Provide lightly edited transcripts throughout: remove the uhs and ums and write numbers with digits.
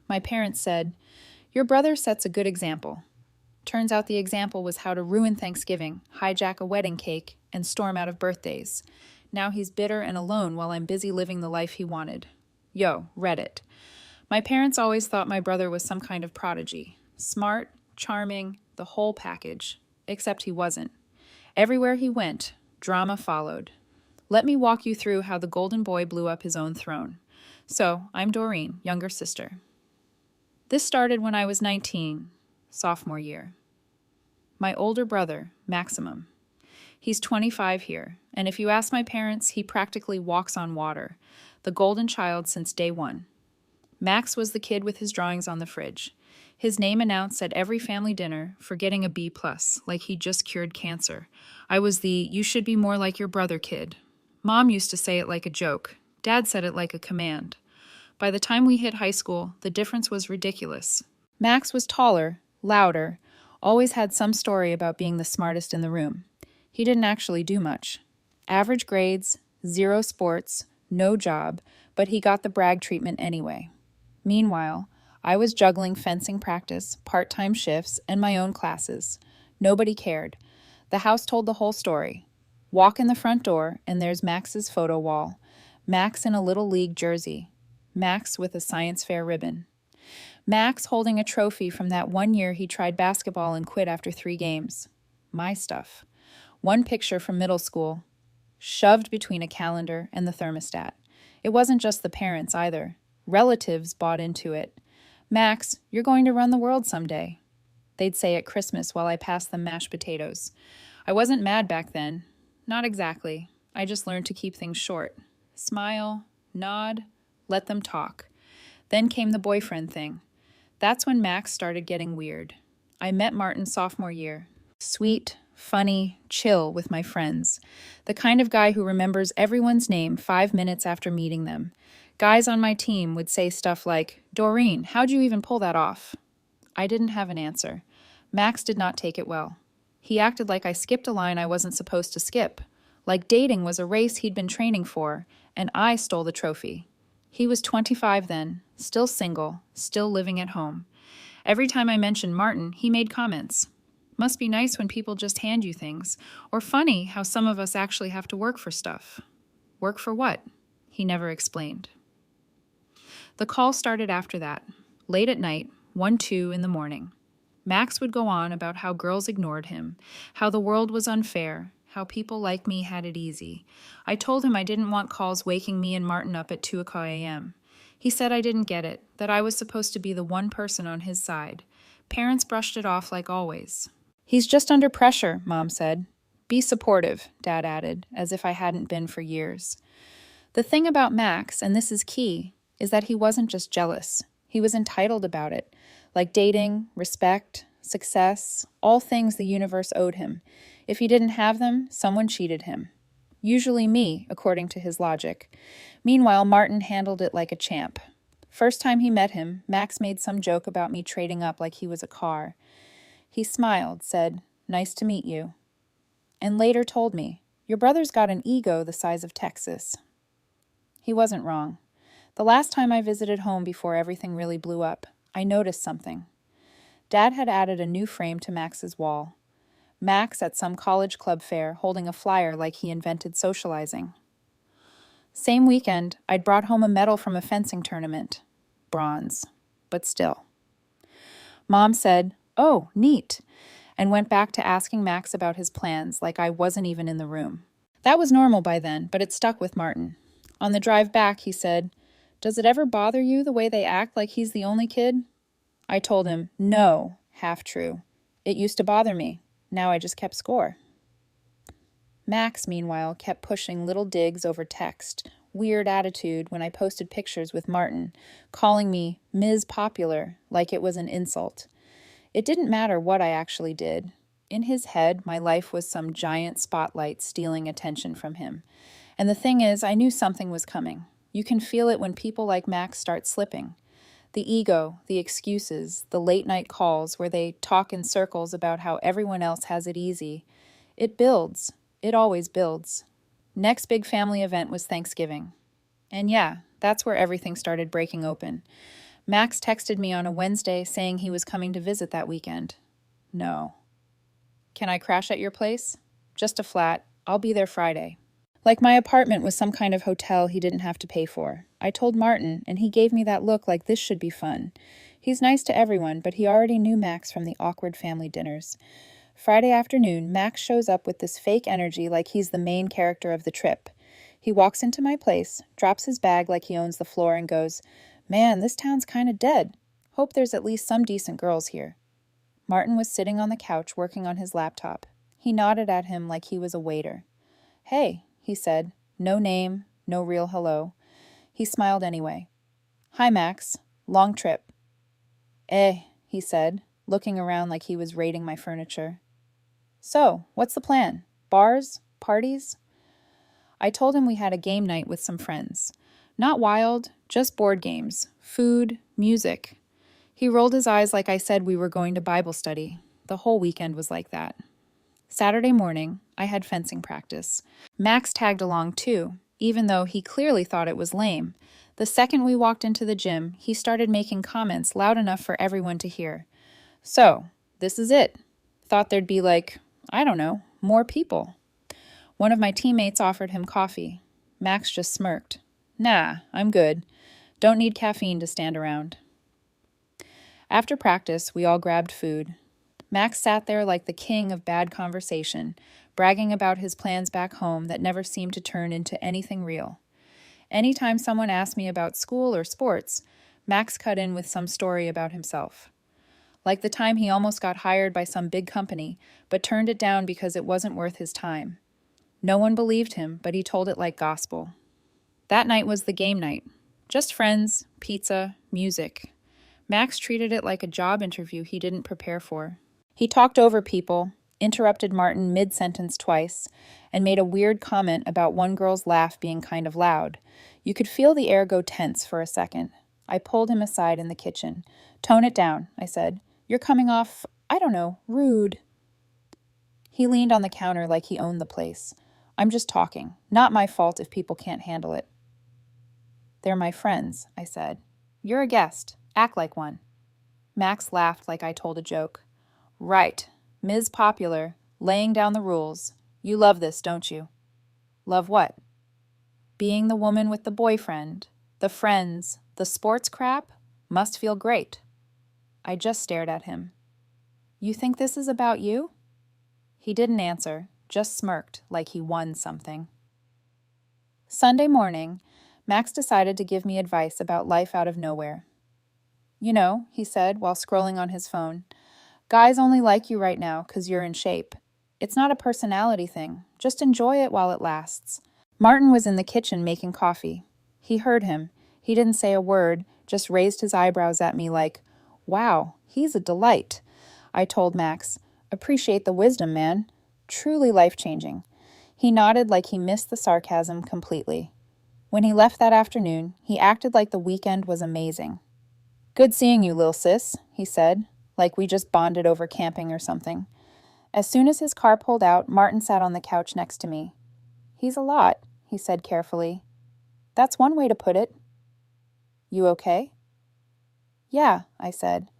My parents said, "Your brother sets a good example." Turns out the example was how to ruin Thanksgiving, hijack a wedding cake, and storm out of birthdays. Now he's bitter and alone while I'm busy living the life he wanted. Yo, Reddit. My parents always thought my brother was some kind of prodigy. Smart, charming, the whole package. Except he wasn't. Everywhere he went, drama followed. Let me walk you through how the golden boy blew up his own throne. So, I'm Doreen, younger sister. This started when I was 19, sophomore year. My older brother, Maximum. He's 25 here, and if you ask my parents, he practically walks on water, the golden child since day one. Max was the kid with his drawings on the fridge. His name announced at every family dinner for getting a B+, like he just cured cancer. I was the "you should be more like your brother" kid. Mom used to say it like a joke. Dad said it like a command. By the time we hit high school, the difference was ridiculous. Max was taller, louder, always had some story about being the smartest in the room. He didn't actually do much. Average grades, 0 sports, no job, but he got the brag treatment anyway. Meanwhile, I was juggling fencing practice, part-time shifts, and my own classes. Nobody cared. The house told the whole story. Walk in the front door, and there's Max's photo wall. Max in a Little League jersey. Max with a science fair ribbon. Max holding a trophy from that one year he tried basketball and quit after 3 games. My stuff. One picture from middle school, shoved between a calendar and the thermostat. It wasn't just the parents either. Relatives bought into it. "Max, you're going to run the world someday." They'd say at Christmas while I passed them mashed potatoes. I wasn't mad back then. Not exactly. I just learned to keep things short. Smile, nod, let them talk. Then came the boyfriend thing. That's when Max started getting weird. I met Martin sophomore year. Sweet, funny, chill with my friends. The kind of guy who remembers everyone's name 5 minutes after meeting them. Guys on my team would say stuff like, "Doreen, how'd you even pull that off?" I didn't have an answer. Max did not take it well. He acted like I skipped a line I wasn't supposed to skip. Like dating was a race he'd been training for, and I stole the trophy. He was 25 then, still single, still living at home. Every time I mentioned Martin, he made comments. "Must be nice when people just hand you things," or "funny how some of us actually have to work for stuff." Work for what? He never explained. The call started after that, late at night, 1-2 in the morning. Max would go on about how girls ignored him, how the world was unfair, how people like me had it easy. I told him I didn't want calls waking me and Martin up at 2 a.m. He said I didn't get it, that I was supposed to be the one person on his side. Parents brushed it off like always. "He's just under pressure," Mom said. "Be supportive," Dad added, as if I hadn't been for years. The thing about Max, and this is key, is that he wasn't just jealous. He was entitled about it, like dating, respect, success, all things the universe owed him. If he didn't have them, someone cheated him. Usually me, according to his logic. Meanwhile, Martin handled it like a champ. First time he met him, Max made some joke about me trading up like he was a car. He smiled, said, "Nice to meet you," and later told me, "Your brother's got an ego the size of Texas." He wasn't wrong. The last time I visited home before everything really blew up, I noticed something. Dad had added a new frame to Max's wall. Max at some college club fair holding a flyer like he invented socializing. Same weekend, I'd brought home a medal from a fencing tournament. Bronze. But still. Mom said, "Oh, neat," and went back to asking Max about his plans like I wasn't even in the room. That was normal by then, but it stuck with Martin. On the drive back, he said, "Does it ever bother you the way they act like he's the only kid?" I told him, "No," half true. "It used to bother me. Now I just kept score." Max, meanwhile, kept pushing little digs over text, weird attitude when I posted pictures with Martin, calling me Ms. Popular like it was an insult. It didn't matter what I actually did. In his head, my life was some giant spotlight stealing attention from him. And the thing is, I knew something was coming. You can feel it when people like Max start slipping. The ego, the excuses, the late-night calls where they talk in circles about how everyone else has it easy. It builds. It always builds. Next big family event was Thanksgiving. And yeah, that's where everything started breaking open. Max texted me on a Wednesday saying he was coming to visit that weekend. No. Can I crash at your place? Just a flat. I'll be there Friday. Like my apartment was some kind of hotel he didn't have to pay for. I told Martin, and he gave me that look like this should be fun. He's nice to everyone, but he already knew Max from the awkward family dinners. Friday afternoon, Max shows up with this fake energy like he's the main character of the trip. He walks into my place, drops his bag like he owns the floor, and goes, "Man, this town's kind of dead. Hope there's at least some decent girls here." Martin was sitting on the couch working on his laptop. He nodded at him like he was a waiter. "Hey," he said. No name, no real hello. He smiled anyway. "Hi, Max. Long trip." He said, looking around like he was raiding my furniture. "So, what's the plan? Bars? Parties?" I told him we had a game night with some friends. Not wild, just board games, food, music. He rolled his eyes like I said we were going to Bible study. The whole weekend was like that. Saturday morning, I had fencing practice. Max tagged along too, even though he clearly thought it was lame. The second we walked into the gym, he started making comments loud enough for everyone to hear. "So, this is it. Thought there'd be I don't know, more people." One of my teammates offered him coffee. Max just smirked. "Nah, I'm good. Don't need caffeine to stand around." After practice, we all grabbed food. Max sat there like the king of bad conversation, bragging about his plans back home that never seemed to turn into anything real. Anytime someone asked me about school or sports, Max cut in with some story about himself. Like the time he almost got hired by some big company, but turned it down because it wasn't worth his time. No one believed him, but he told it like gospel. That night was the game night. Just friends, pizza, music. Max treated it like a job interview he didn't prepare for. He talked over people, interrupted Martin mid-sentence twice, and made a weird comment about one girl's laugh being kind of loud. You could feel the air go tense for a second. I pulled him aside in the kitchen. "Tone it down," I said. "You're coming off, I don't know, rude." He leaned on the counter like he owned the place. "I'm just talking. Not my fault if people can't handle it." "They're my friends," I said. "You're a guest. Act like one." Max laughed like I told a joke. "Right. Ms. Popular, laying down the rules. You love this, don't you?" "Love what?" "Being the woman with the boyfriend, the friends, the sports crap, must feel great." I just stared at him. "You think this is about you?" He didn't answer, just smirked like he won something. Sunday morning, Max decided to give me advice about life out of nowhere. "You know," he said while scrolling on his phone, "guys only like you right now 'cause you're in shape. It's not a personality thing. Just enjoy it while it lasts." Martin was in the kitchen making coffee. He heard him. He didn't say a word, just raised his eyebrows at me like, "Wow, he's a delight." I told Max, "Appreciate the wisdom, man. Truly life-changing." He nodded like he missed the sarcasm completely. When he left that afternoon, he acted like the weekend was amazing. "Good seeing you, lil' sis," he said, like we just bonded over camping or something. As soon as his car pulled out, Martin sat on the couch next to me. "He's a lot," he said carefully. "That's one way to put it." "You okay?" "Yeah," I said.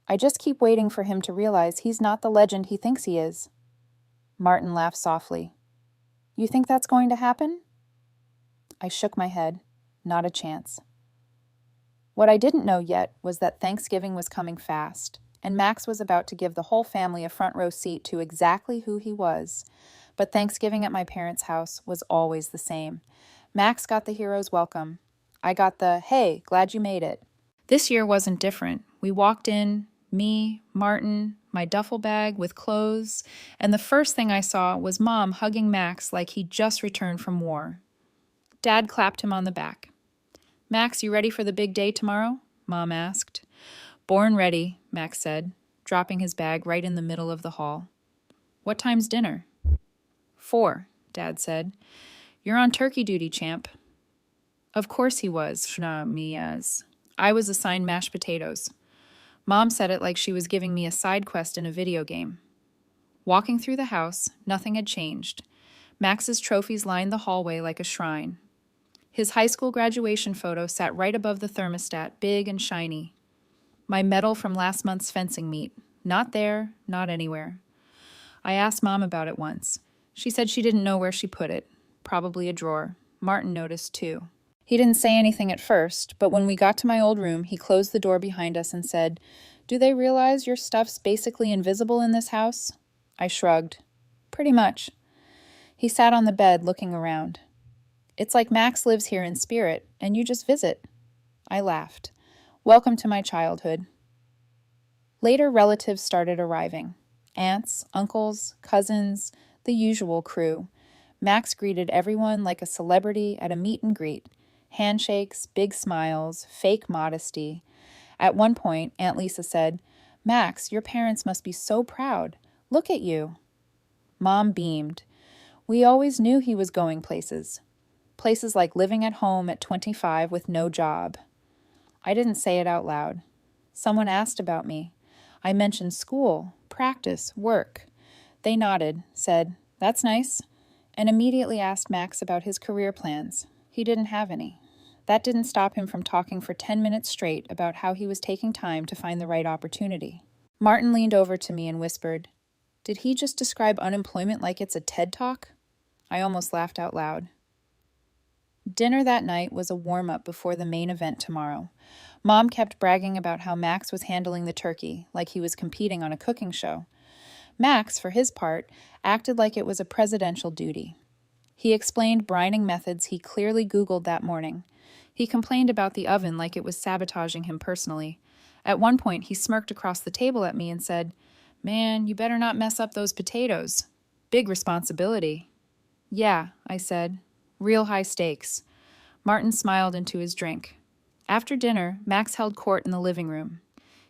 "I just keep waiting for him to realize he's not the legend he thinks he is." Martin laughed softly. "You think that's going to happen?" I shook my head. Not a chance. What I didn't know yet was that Thanksgiving was coming fast, and Max was about to give the whole family a front row seat to exactly who he was. But Thanksgiving at my parents' house was always the same. Max got the hero's welcome. I got the, "Hey, glad you made it." This year wasn't different. We walked in, me, Martin, my duffel bag with clothes, and the first thing I saw was Mom hugging Max like he'd just returned from war. Dad clapped him on the back. "Max, you ready for the big day tomorrow?" Mom asked. "Born ready," Max said, dropping his bag right in the middle of the hall. "What time's dinner?" 4, Dad said. "You're on turkey duty, champ." Of course he was, me as. I was assigned mashed potatoes. Mom said it like she was giving me a side quest in a video game. Walking through the house, nothing had changed. Max's trophies lined the hallway like a shrine. His high school graduation photo sat right above the thermostat, big and shiny. My medal from last month's fencing meet. Not there, not anywhere. I asked Mom about it once. She said she didn't know where she put it. Probably a drawer. Martin noticed too. He didn't say anything at first, but when we got to my old room, he closed the door behind us and said, "Do they realize your stuff's basically invisible in this house?" I shrugged. Pretty much. He sat on the bed, looking around. "It's like Max lives here in spirit, and you just visit." I laughed. Welcome to my childhood. Later, relatives started arriving. Aunts, uncles, cousins, the usual crew. Max greeted everyone like a celebrity at a meet and greet. Handshakes, big smiles, fake modesty. At one point, Aunt Lisa said, "Max, your parents must be so proud. Look at you." Mom beamed. We always knew he was going places. Places like living at home at 25 with no job. I didn't say it out loud. Someone asked about me. I mentioned school, practice, work. They nodded, said, "That's nice," and immediately asked Max about his career plans. He didn't have any. That didn't stop him from talking for 10 minutes straight about how he was taking time to find the right opportunity. Martin leaned over to me and whispered, "Did he just describe unemployment like it's a TED Talk?" I almost laughed out loud. Dinner that night was a warm-up before the main event tomorrow. Mom kept bragging about how Max was handling the turkey, like he was competing on a cooking show. Max, for his part, acted like it was a presidential duty. He explained brining methods he clearly Googled that morning. He complained about the oven like it was sabotaging him personally. At one point, he smirked across the table at me and said, "Man, you better not mess up those potatoes. Big responsibility." "Yeah," I said. "Real high stakes." Martin smiled into his drink. After dinner, Max held court in the living room.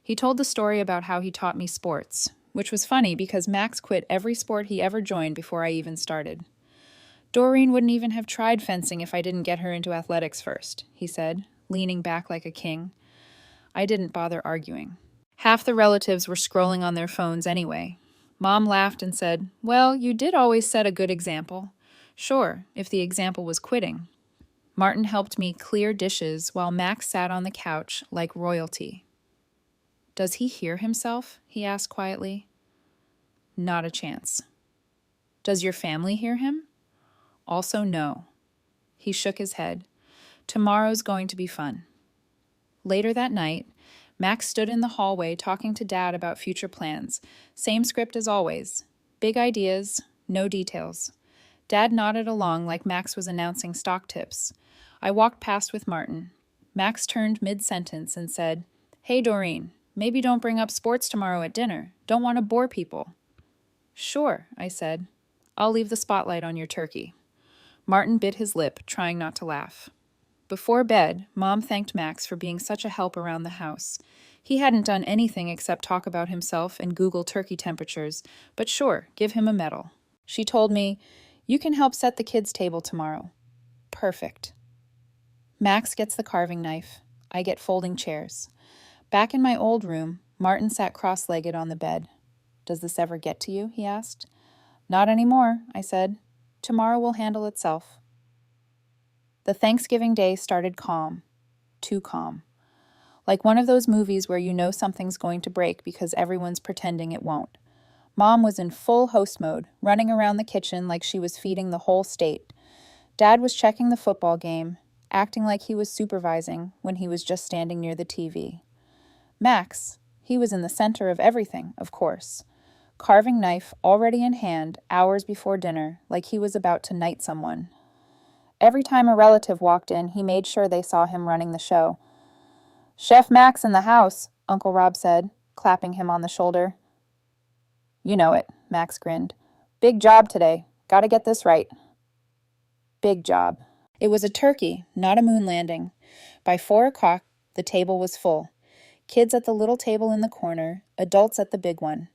He told the story about how he taught me sports, which was funny because Max quit every sport he ever joined before I even started. "Doreen wouldn't even have tried fencing if I didn't get her into athletics first," he said, leaning back like a king. I didn't bother arguing. Half the relatives were scrolling on their phones anyway. Mom laughed and said, "Well, you did always set a good example." Sure, if the example was quitting. Martin helped me clear dishes while Max sat on the couch like royalty. "Does he hear himself?" he asked quietly. "Not a chance." "Does your family hear him?" "Also no." He shook his head. "Tomorrow's going to be fun." Later that night, Max stood in the hallway talking to Dad about future plans. Same script as always. Big ideas, no details. Dad nodded along like Max was announcing stock tips. I walked past with Martin. Max turned mid-sentence and said, "Hey, Doreen, maybe don't bring up sports tomorrow at dinner. Don't want to bore people." "Sure," I said. "I'll leave the spotlight on your turkey." Martin bit his lip, trying not to laugh. Before bed, Mom thanked Max for being such a help around the house. He hadn't done anything except talk about himself and Google turkey temperatures, but sure, give him a medal. She told me, "You can help set the kids' table tomorrow." Perfect. Max gets the carving knife. I get folding chairs. Back in my old room, Martin sat cross-legged on the bed. "Does this ever get to you?" he asked. "Not anymore," I said. "Tomorrow will handle itself." The Thanksgiving day started calm. Too calm. Like one of those movies where you know something's going to break because everyone's pretending it won't. Mom was in full host mode, running around the kitchen like she was feeding the whole state. Dad was checking the football game, acting like he was supervising when he was just standing near the TV. Max, he was in the center of everything, of course. Carving knife already in hand hours before dinner, like he was about to knight someone. Every time a relative walked in, he made sure they saw him running the show. "Chef Max in the house," Uncle Rob said, clapping him on the shoulder. "You know it," Max grinned. "Big job today. Gotta get this right." Big job. It was a turkey, not a moon landing. By 4 o'clock, the table was full. Kids at the little table in the corner, adults at the big one.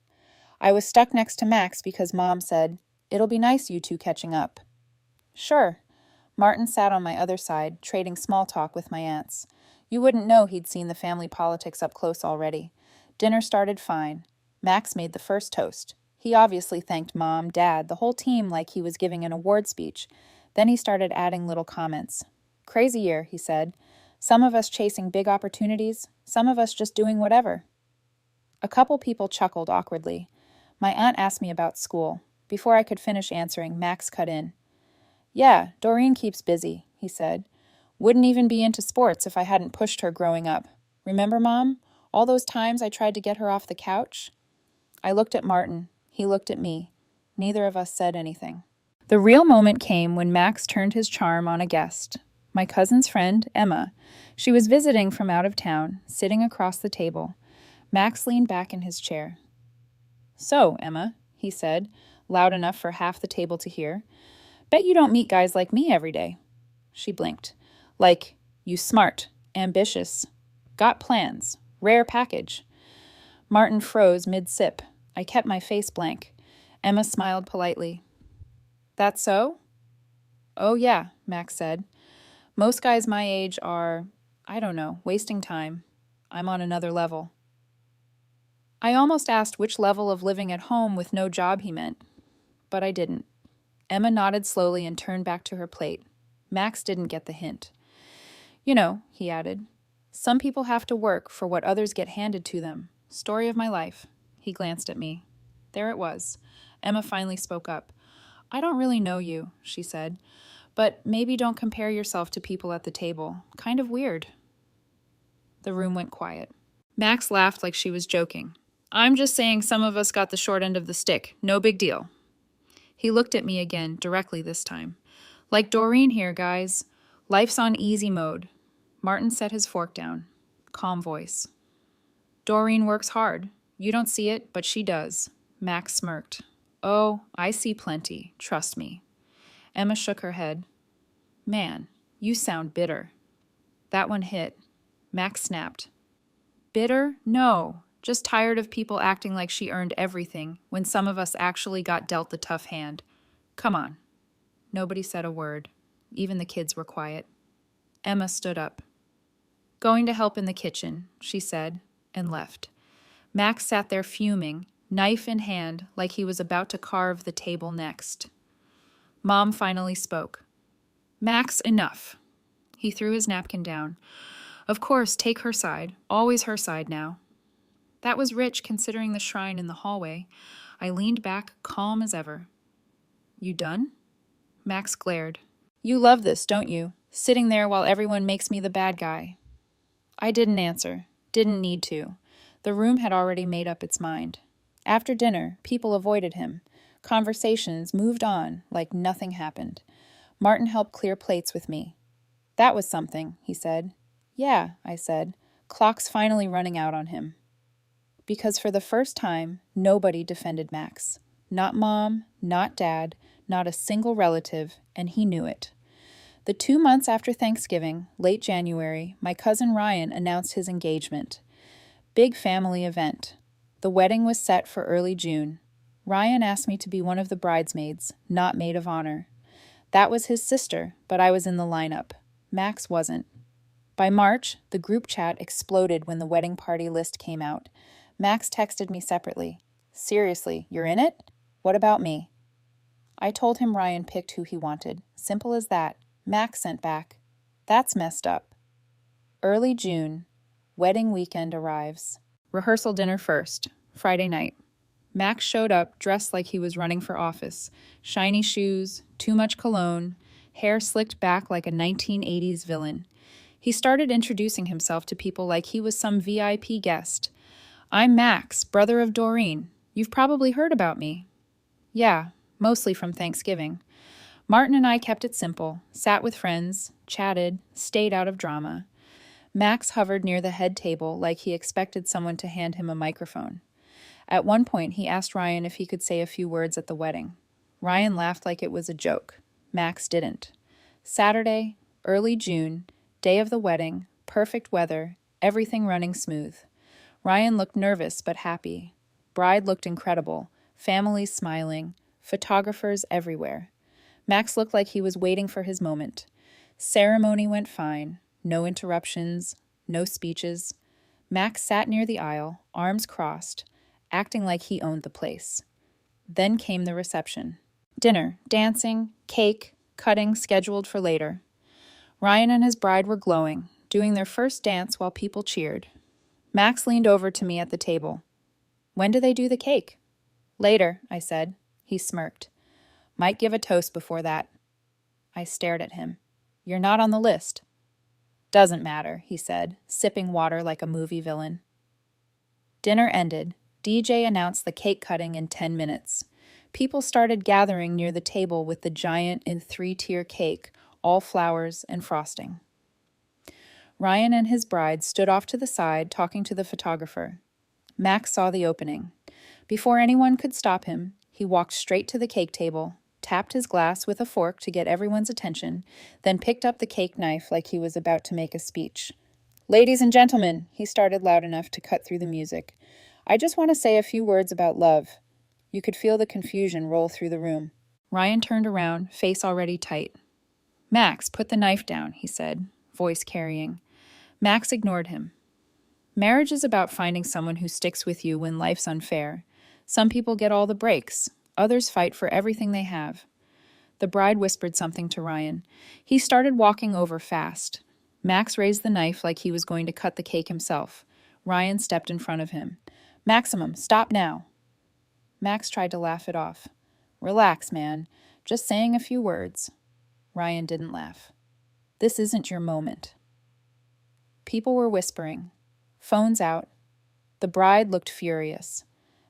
I was stuck next to Max because Mom said, "It'll be nice you two catching up." Sure. Martin sat on my other side, trading small talk with my aunts. You wouldn't know he'd seen the family politics up close already. Dinner started fine. Max made the first toast. He obviously thanked Mom, Dad, the whole team like he was giving an award speech. Then he started adding little comments. Crazy year, he said. Some of us chasing big opportunities, some of us just doing whatever. A couple people chuckled awkwardly. My aunt asked me about school. Before I could finish answering, Max cut in. Yeah, Doreen keeps busy, he said. Wouldn't even be into sports if I hadn't pushed her growing up. Remember, Mom? All those times I tried to get her off the couch? I looked at Martin. He looked at me. Neither of us said anything. The real moment came when Max turned his charm on a guest. My cousin's friend, Emma. She was visiting from out of town, sitting across the table. Max leaned back in his chair. So, Emma, he said, loud enough for half the table to hear, bet you don't meet guys like me every day. She blinked. Like, you smart, ambitious, got plans, rare package. Martin froze mid-sip. I kept my face blank. Emma smiled politely. That so? Oh yeah, Max said. Most guys my age are, I don't know, wasting time. I'm on another level. I almost asked which level of living at home with no job he meant, but I didn't. Emma nodded slowly and turned back to her plate. Max didn't get the hint. You know, he added, some people have to work for what others get handed to them. Story of my life. He glanced at me. There it was. Emma finally spoke up. I don't really know you, she said, but maybe don't compare yourself to people at the table. Kind of weird. The room went quiet. Max laughed like she was joking. I'm just saying some of us got the short end of the stick. No big deal. He looked at me again, directly this time. Like Doreen here, guys. Life's on easy mode. Martin set his fork down. Calm voice. Doreen works hard. You don't see it, but she does. Max smirked. Oh, I see plenty. Trust me. Emma shook her head. Man, you sound bitter. That one hit. Max snapped. Bitter? No. Just tired of people acting like she earned everything when some of us actually got dealt the tough hand. Come on. Nobody said a word. Even the kids were quiet. Emma stood up. Going to help in the kitchen, she said, and left. Max sat there fuming, knife in hand, like he was about to carve the table next. Mom finally spoke. Max, enough. He threw his napkin down. Of course, take her side. Always her side now. That was rich considering the shrine in the hallway. I leaned back, calm as ever. You done? Max glared. You love this, don't you? Sitting there while everyone makes me the bad guy. I didn't answer. Didn't need to. The room had already made up its mind. After dinner, people avoided him. Conversations moved on like nothing happened. Martin helped clear plates with me. That was something, he said. Yeah, I said. Clock's finally running out on him. Because for the first time, nobody defended Max. Not Mom, not Dad, not a single relative, and he knew it. The 2 months after Thanksgiving, late January, my cousin Ryan announced his engagement. Big family event. The wedding was set for early June. Ryan asked me to be one of the bridesmaids, not maid of honor. That was his sister, but I was in the lineup. Max wasn't. By March, the group chat exploded when the wedding party list came out. Max texted me separately. Seriously, you're in it? What about me? I told him Ryan picked who he wanted. Simple as that. Max sent back. That's messed up. Early June. Wedding weekend arrives. Rehearsal dinner first. Friday night. Max showed up dressed like he was running for office. Shiny shoes, too much cologne, hair slicked back like a 1980s villain. He started introducing himself to people like he was some VIP guest. I'm Max, brother of Doreen. You've probably heard about me. Yeah, mostly from Thanksgiving. Martin and I kept it simple, sat with friends, chatted, stayed out of drama. Max hovered near the head table like he expected someone to hand him a microphone. At one point, he asked Ryan if he could say a few words at the wedding. Ryan laughed like it was a joke. Max didn't. Saturday, early June, day of the wedding, perfect weather, everything running smooth. Ryan looked nervous but happy. Bride looked incredible, families smiling, photographers everywhere. Max looked like he was waiting for his moment. Ceremony went fine. No interruptions, no speeches. Max sat near the aisle, arms crossed, acting like he owned the place. Then came the reception. Dinner, dancing, cake, cutting scheduled for later. Ryan and his bride were glowing, doing their first dance while people cheered. Max leaned over to me at the table. "When do they do the cake?" "Later," I said. He smirked. "Might give a toast before that." I stared at him. "You're not on the list." "Doesn't matter," he said, sipping water like a movie villain. Dinner ended. DJ announced the cake cutting in 10 minutes. People started gathering near the table with the giant and 3-tier cake, all flowers and frosting. Ryan and his bride stood off to the side talking to the photographer. Max saw the opening. Before anyone could stop him, he walked straight to the cake table, tapped his glass with a fork to get everyone's attention, then picked up the cake knife like he was about to make a speech. "Ladies and gentlemen," he started loud enough to cut through the music, "I just want to say a few words about love." You could feel the confusion roll through the room. Ryan turned around, face already tight. "Max, put the knife down," he said, voice carrying. Max ignored him. "Marriage is about finding someone who sticks with you when life's unfair. Some people get all the breaks. Others fight for everything they have." The bride whispered something to Ryan. He started walking over fast. Max raised the knife like he was going to cut the cake himself. Ryan stepped in front of him. "Maximum, stop now." Max tried to laugh it off. "Relax, man. Just saying a few words." Ryan didn't laugh. "This isn't your moment." People were whispering. Phones out. The bride looked furious.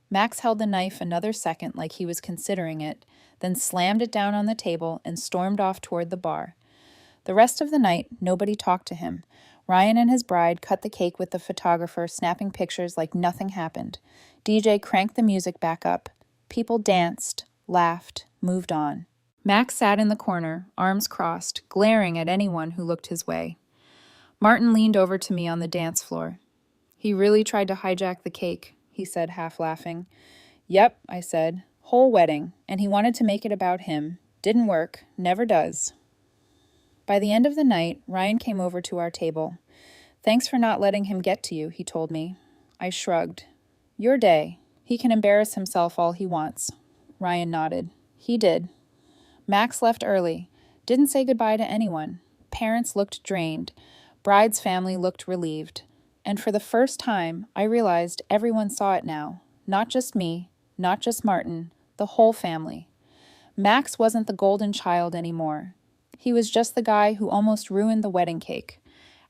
Max held the knife another second like he was considering it, then slammed it down on the table and stormed off toward the bar. The rest of the night, nobody talked to him. Ryan and his bride cut the cake with the photographer, snapping pictures like nothing happened. DJ cranked the music back up. People danced, laughed, moved on. Max sat in the corner, arms crossed, glaring at anyone who looked his way. Martin leaned over to me on the dance floor. "He really tried to hijack the cake," he said, half laughing. "Yep," I said. "Whole wedding, and he wanted to make it about him. Didn't work, never does." By the end of the night, Ryan came over to our table. "Thanks for not letting him get to you," he told me. I shrugged. "Your day. He can embarrass himself all he wants." Ryan nodded. "He did." Max left early. Didn't say goodbye to anyone. Parents looked drained. Bride's family looked relieved. And for the first time, I realized everyone saw it now. Not just me, not just Martin, the whole family. Max wasn't the golden child anymore. He was just the guy who almost ruined the wedding cake.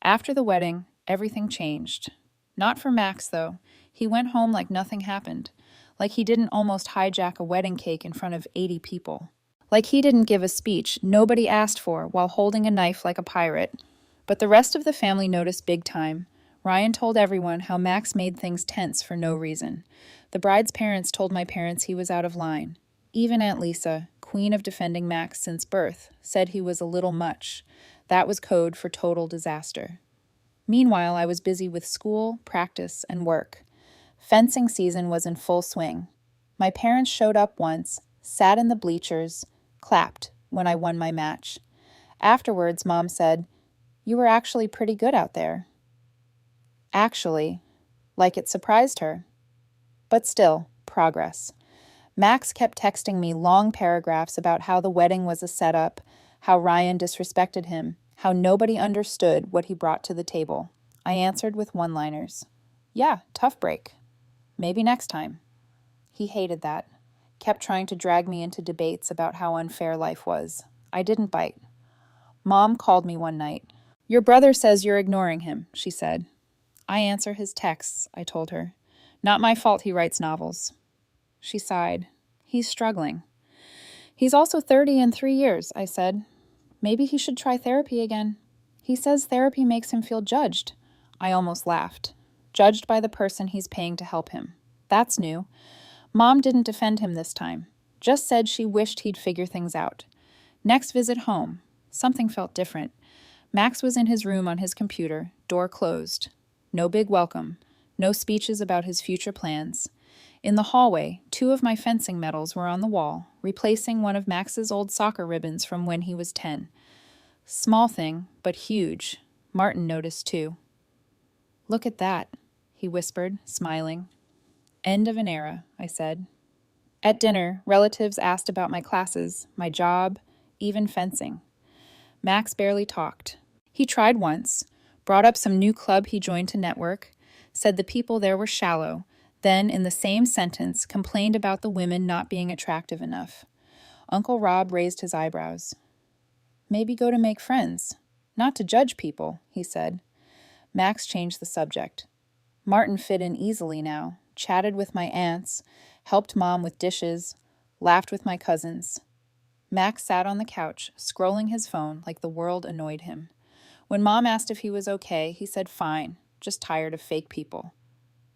After the wedding, everything changed. Not for Max, though. He went home like nothing happened. Like he didn't almost hijack a wedding cake in front of 80 people. Like he didn't give a speech nobody asked for while holding a knife like a pirate. But the rest of the family noticed big time. Ryan told everyone how Max made things tense for no reason. The bride's parents told my parents he was out of line. Even Aunt Lisa, queen of defending Max since birth, said he was a little much. That was code for total disaster. Meanwhile, I was busy with school, practice, and work. Fencing season was in full swing. My parents showed up once, sat in the bleachers, clapped when I won my match. Afterwards, Mom said, "You were actually pretty good out there." Actually, like it surprised her. But still, progress. Max kept texting me long paragraphs about how the wedding was a setup, how Ryan disrespected him, how nobody understood what he brought to the table. I answered with one-liners. "Yeah, tough break. Maybe next time." He hated that. Kept trying to drag me into debates about how unfair life was. I didn't bite. Mom called me one night. "Your brother says you're ignoring him," she said. "I answer his texts," I told her. "Not my fault he writes novels." She sighed. "He's struggling." "He's also 30 in 3 years," I said. "Maybe he should try therapy again." "He says therapy makes him feel judged." I almost laughed. Judged by the person he's paying to help him. That's new. Mom didn't defend him this time. Just said she wished he'd figure things out. Next visit home. Something felt different. Max was in his room on his computer, door closed. No big welcome. No speeches about his future plans. In the hallway, 2 of my fencing medals were on the wall, replacing one of Max's old soccer ribbons from when he was 10. Small thing, but huge. Martin noticed too. "Look at that," he whispered, smiling. "End of an era," I said. At dinner, relatives asked about my classes, my job, even fencing. Max barely talked. He tried once, brought up some new club he joined to network, said the people there were shallow, then, in the same sentence, complained about the women not being attractive enough. Uncle Rob raised his eyebrows. Maybe go to make friends. Not to judge people, he said. Max changed the subject. Martin fit in easily now, chatted with my aunts, helped Mom with dishes, laughed with my cousins. Max sat on the couch, scrolling his phone like the world annoyed him. When Mom asked if he was okay, he said fine, just tired of fake people.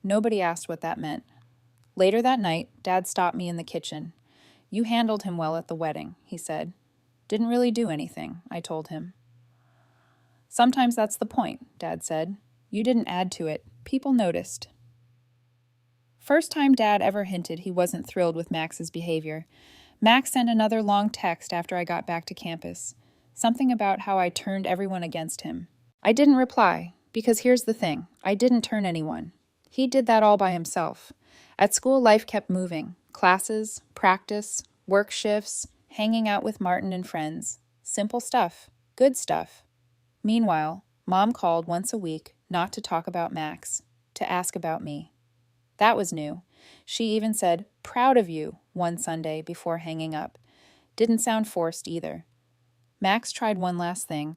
Nobody asked what that meant. Later that night, Dad stopped me in the kitchen. You handled him well at the wedding, he said. Didn't really do anything, I told him. Sometimes that's the point, Dad said. You didn't add to it. People noticed. First time Dad ever hinted he wasn't thrilled with Max's behavior. Max sent another long text after I got back to campus. Something about how I turned everyone against him. I didn't reply, because here's the thing. I didn't turn anyone. He did that all by himself. At school, life kept moving. Classes, practice, work shifts, hanging out with Martin and friends. Simple stuff. Good stuff. Meanwhile, Mom called once a week not to talk about Max, to ask about me. That was new. She even said, "Proud of you," one Sunday before hanging up. Didn't sound forced either. Max tried one last thing,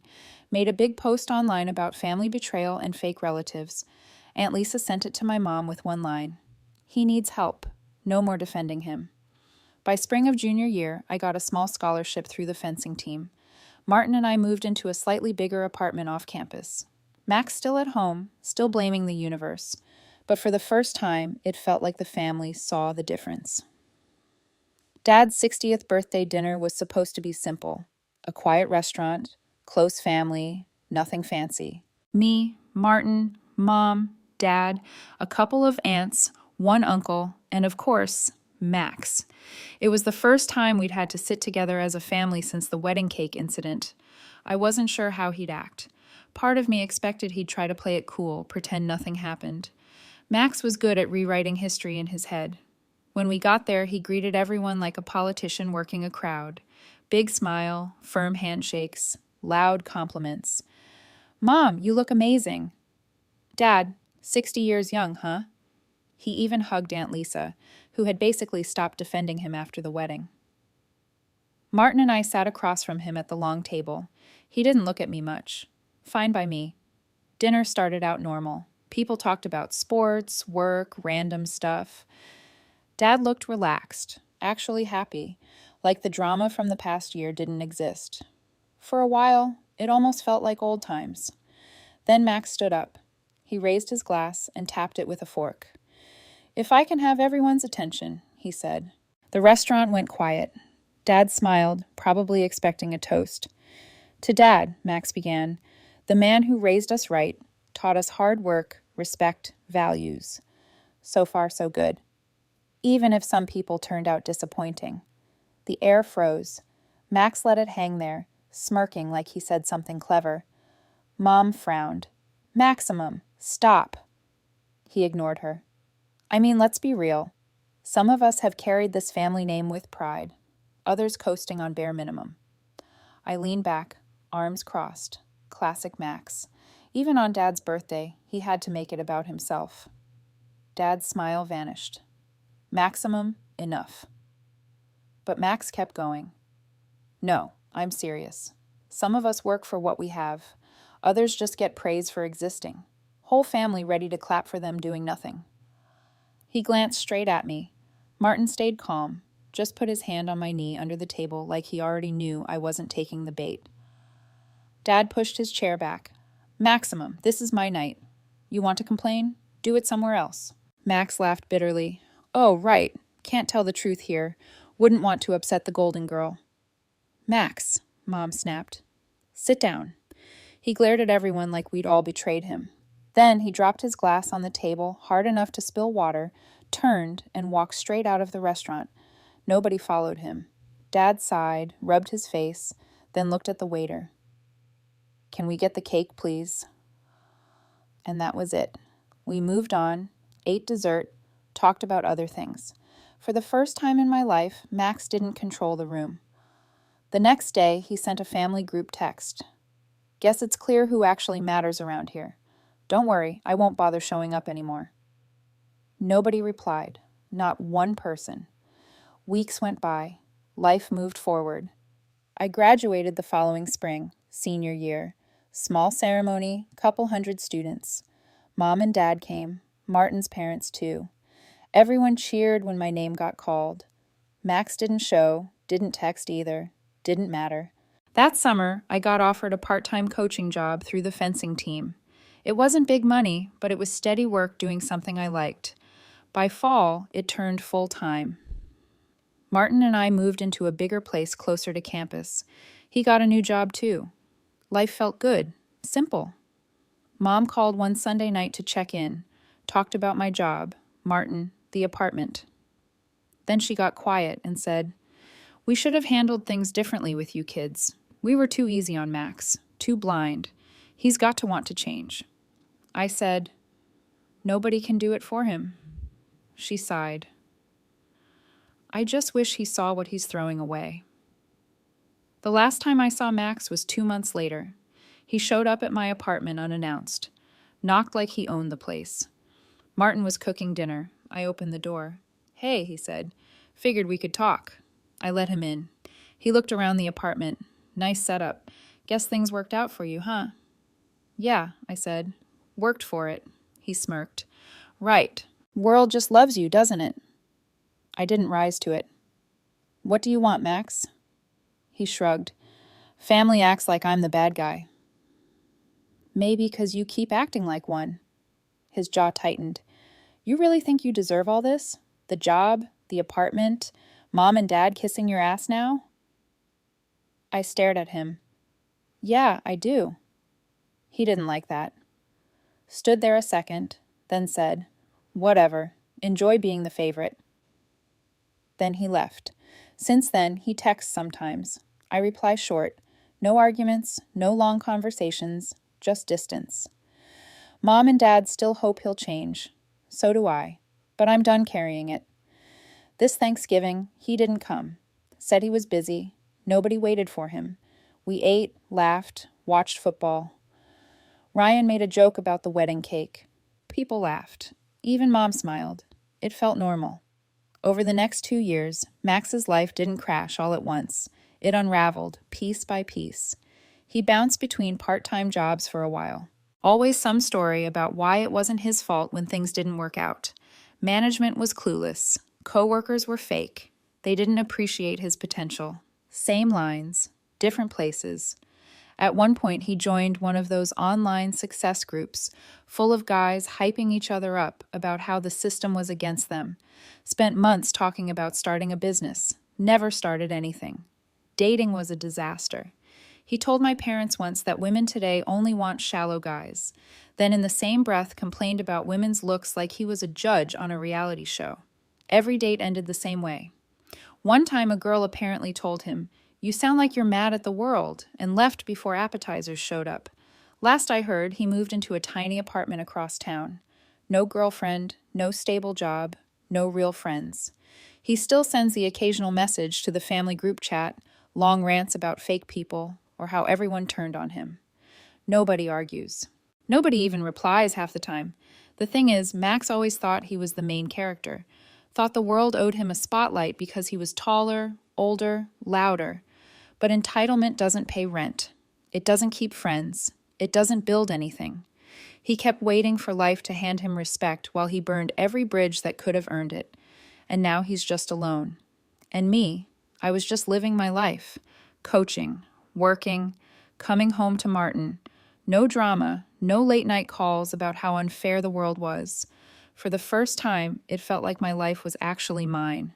made a big post online about family betrayal and fake relatives. Aunt Lisa sent it to my mom with one line. He needs help. No more defending him. By spring of junior year, I got a small scholarship through the fencing team. Martin and I moved into a slightly bigger apartment off campus. Max still at home, still blaming the universe. But for the first time, it felt like the family saw the difference. Dad's 60th birthday dinner was supposed to be simple. A quiet restaurant, close family, nothing fancy. Me, Martin, Mom, Dad, a couple of aunts, one uncle, and of course, Max. It was the first time we'd had to sit together as a family since the wedding cake incident. I wasn't sure how he'd act. Part of me expected he'd try to play it cool, pretend nothing happened. Max was good at rewriting history in his head. When we got there, he greeted everyone like a politician working a crowd. Big smile, firm handshakes, loud compliments. Mom, you look amazing. Dad, 60 years young, huh? He even hugged Aunt Lisa, who had basically stopped defending him after the wedding. Martin and I sat across from him at the long table. He didn't look at me much. Fine by me. Dinner started out normal. People talked about sports, work, random stuff. Dad looked relaxed, actually happy, like the drama from the past year didn't exist. For a while, it almost felt like old times. Then Max stood up. He raised his glass and tapped it with a fork. If I can have everyone's attention, he said. The restaurant went quiet. Dad smiled, probably expecting a toast. To Dad, Max began, the man who raised us right, taught us hard work, respect, values. So far, so good. Even if some people turned out disappointing. The air froze. Max let it hang there, smirking like he said something clever. Mom frowned. Maximum, stop. He ignored her. I mean, let's be real. Some of us have carried this family name with pride, others coasting on bare minimum. I leaned back, arms crossed. Classic Max. Even on Dad's birthday, he had to make it about himself. Dad's smile vanished. Maximum, enough. But Max kept going. No, I'm serious. Some of us work for what we have. Others just get praise for existing. Whole family ready to clap for them doing nothing. He glanced straight at me. Martin stayed calm, just put his hand on my knee under the table like he already knew I wasn't taking the bait. Dad pushed his chair back. Maximum, this is my night. You want to complain? Do it somewhere else. Max laughed bitterly. Oh, right. Can't tell the truth here. Wouldn't want to upset the golden girl. Max, Mom snapped. Sit down. He glared at everyone like we'd all betrayed him. Then he dropped his glass on the table hard enough to spill water, turned, and walked straight out of the restaurant. Nobody followed him. Dad sighed, rubbed his face, then looked at the waiter. Can we get the cake, please? And that was it. We moved on, ate dessert, talked about other things. For the first time in my life, Max didn't control the room. The next day, he sent a family group text. Guess it's clear who actually matters around here. Don't worry, I won't bother showing up anymore. Nobody replied, not one person. Weeks went by. Life moved forward. I graduated the following spring, senior year. Small ceremony, couple hundred students. Mom and Dad came, Martin's parents too. Everyone cheered when my name got called. Max didn't show, didn't text either, didn't matter. That summer, I got offered a part-time coaching job through the fencing team. It wasn't big money, but it was steady work doing something I liked. By fall, it turned full-time. Martin and I moved into a bigger place closer to campus. He got a new job too. Life felt good, simple. Mom called one Sunday night to check in, talked about my job, Martin, the apartment. Then she got quiet and said, "We should have handled things differently with you kids. We were too easy on Max, too blind. He's got to want to change." I said, "Nobody can do it for him." She sighed. "I just wish he saw what he's throwing away." The last time I saw Max was 2 months later. He showed up at my apartment unannounced, knocked like he owned the place. Martin was cooking dinner. I opened the door. "Hey," he said. "Figured we could talk." I let him in. He looked around the apartment. "Nice setup. Guess things worked out for you, huh?" "Yeah," I said. "Worked for it." He smirked. "Right. World just loves you, doesn't it?" I didn't rise to it. "What do you want, Max?" He shrugged. "Family acts like I'm the bad guy." "Maybe 'cause you keep acting like one." His jaw tightened. "You really think you deserve all this? The job, the apartment, Mom and Dad kissing your ass now?" I stared at him. "Yeah, I do." He didn't like that. Stood there a second, then said, "Whatever. Enjoy being the favorite." Then he left. Since then, he texts sometimes. I reply short. No arguments, no long conversations, just distance. Mom and Dad still hope he'll change. So do I. But I'm done carrying it. This Thanksgiving, he didn't come. Said he was busy. Nobody waited for him. We ate, laughed, watched football. Ryan made a joke about the wedding cake. People laughed. Even Mom smiled. It felt normal. Over the next 2 years, Max's life didn't crash all at once. It unraveled, piece by piece. He bounced between part-time jobs for a while. Always some story about why it wasn't his fault when things didn't work out. Management was clueless. Coworkers were fake. They didn't appreciate his potential. Same lines, different places. At one point, he joined one of those online success groups, full of guys hyping each other up about how the system was against them. Spent months talking about starting a business. Never started anything. Dating was a disaster. He told my parents once that women today only want shallow guys. Then in the same breath complained about women's looks like he was a judge on a reality show. Every date ended the same way. One time a girl apparently told him, "You sound like you're mad at the world," and left before appetizers showed up. Last I heard, he moved into a tiny apartment across town. No girlfriend, no stable job, no real friends. He still sends the occasional message to the family group chat, long rants about fake people, or how everyone turned on him. Nobody argues. Nobody even replies half the time. The thing is, Max always thought he was the main character, thought the world owed him a spotlight because he was taller, older, louder. But entitlement doesn't pay rent. It doesn't keep friends. It doesn't build anything. He kept waiting for life to hand him respect while he burned every bridge that could have earned it. And now he's just alone. And me, I was just living my life, coaching, working, coming home to Martin. No drama, no late-night calls about how unfair the world was. For the first time, it felt like my life was actually mine.